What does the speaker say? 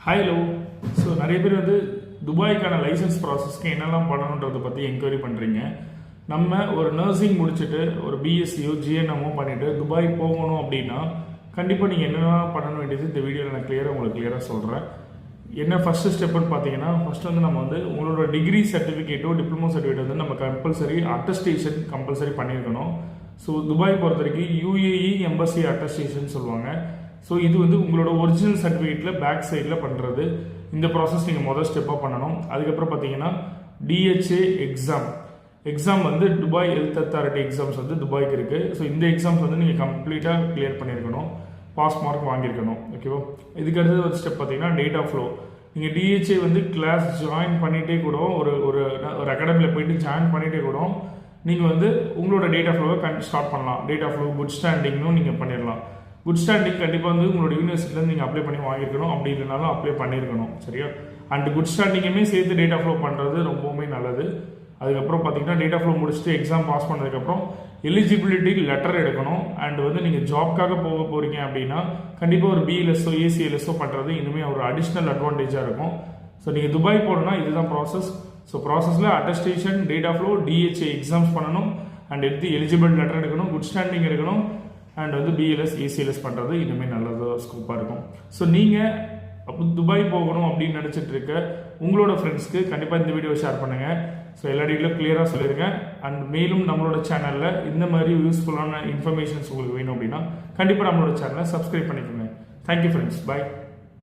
Hi low. So நிறைய பேர் வந்து துபாய்க்கான லைசன்ஸ் ப்ராசஸ்க்கு என்னெல்லாம் பண்ணணுன்றதை பற்றி என்கொயரி பண்ணுறீங்க. நம்ம ஒரு நர்சிங் முடிச்சுட்டு ஒரு பிஎஸ்சியோ ஜிஎன்எம்மோ பண்ணிவிட்டு துபாய் போகணும் அப்படின்னா கண்டிப்பாக நீங்கள் என்னெல்லாம் பண்ண வேண்டியது இந்த வீடியோவில் நான் உங்களுக்கு கிளியராக சொல்கிறேன். என்ன ஃபஸ்ட்டு ஸ்டெப்புன்னு பார்த்தீங்கன்னா, ஃபஸ்ட்டு வந்து நம்ம வந்து உங்களோட டிகிரி சர்டிஃபிகேட்டோ டிப்ளமோ சர்டிஃபிகேட் வந்து நம்ம கம்பல்சரி அட்டஸ்டேஷன் கம்பல்சரி பண்ணியிருக்கணும். ஸோ துபாய் பொறுத்த வரைக்கும் யூஏஇ எம்பசி அட்டஸ்டேஷன் சொல்லுவாங்க. ஸோ இது வந்து உங்களோட ஒரிஜினல் சர்டிஃபிகேட்டில் பேக் சைடில் பண்ணுறது. இந்த ப்ராசஸ் நீங்கள் முதல் ஸ்டெப்பாக பண்ணணும். அதுக்கப்புறம் பார்த்தீங்கன்னா டிஹெச்ஏ எக்ஸாம் வந்து துபாய் ஹெல்த் அத்தாரிட்டி எக்ஸாம்ஸ் வந்து துபாய்க்கு இருக்குது. ஸோ இந்த எக்ஸாம்ஸ் வந்து நீங்கள் கம்ப்ளீட்டாக கிளியர் பண்ணியிருக்கணும், பாஸ் மார்க் வாங்கியிருக்கணும். ஓகேவா? இதுக்கு அடுத்தது ஒரு ஸ்டெப் பார்த்தீங்கன்னா டேட்டா ஃப்ளோ. நீங்கள் டிஹெச்ஏ வந்து கிளாஸ் ஜாயின் பண்ணிகிட்டே கூட ஒரு ஒரு அகாடமியில் போயிட்டு ஜாயின் பண்ணிகிட்டே கூட நீங்கள் வந்து உங்களோட டேட்டா ஃப்ளோவை ஸ்டார்ட் பண்ணலாம். டேட்டா ஃப்ளோ குட் ஸ்டாண்டிங்னும் நீங்கள் பண்ணிடலாம். குட் ஸ்டாண்டிங் கண்டிப்பாக வந்து உங்களோட யூனிவர்சிட்டிலேருந்து நீங்கள் அப்ளை பண்ணி வாங்கியிருக்கணும், அப்படி இல்லைனாலும் அப்ளை பண்ணியிருக்கணும். சரியா? அண்ட் குட் ஸ்டாண்டிங்குமே சேர்த்து டேட்டா ஃப்ளோ பண்ணுறது ரொம்பவுமே நல்லது. அதுக்கப்புறம் பார்த்தீங்கன்னா டேட்டா ஃப்ளோ முடிச்சுட்டு எக்ஸாம் பாஸ் பண்ணதுக்கப்புறம் எலிஜிபிலிட்டி லெட்டர் எடுக்கணும். அண்ட் வந்து நீங்கள் ஜாப்க்காக போக போகிறீங்க அப்படின்னா கண்டிப்பாக ஒரு பிஎல்எஸ்ஓ ஏசிஎல்எஸ்ஓ பண்ணுறது இன்னுமே ஒரு அடிஷ்னல் அட்வான்டேஜாக இருக்கும். ஸோ நீங்கள் துபாய் போகணுன்னா இதுதான் ப்ராசஸ். ஸோ ப்ராசஸில் attestation, data flow, DHA exams பண்ணணும், அண்ட் எடுத்து எலிஜிபிள் லெட்டர் எடுக்கணும், குட் ஸ்டாண்டிங் எடுக்கணும், அண்ட் வந்து பிஎல்எஸ் ஏசிஎல்எஸ் பண்ணுறது இனிமேல் நல்லதாக ஸ்கோப்பாக இருக்கும். ஸோ நீங்கள் துபாய் போகணும் அப்படின்னு நினச்சிட்டு இருக்க உங்களோட ஃப்ரெண்ட்ஸ்க்கு கண்டிப்பாக இந்த வீடியோவை ஷேர் பண்ணுங்கள். ஸோ எல்லா டீட்டெயிலும் கிளியராக சொல்லியிருக்கேன். அண்ட் மேலும் நம்மளோட சேனலில் இந்த மாதிரி யூஸ்ஃபுல்லான இன்ஃபர்மேஷன்ஸ் உங்களுக்கு வேணும் அப்படின்னா கண்டிப்பாக நம்மளோட சேனலை சப்ஸ்கிரைப் பண்ணிக்கோங்க. Thank you friends. பாய்.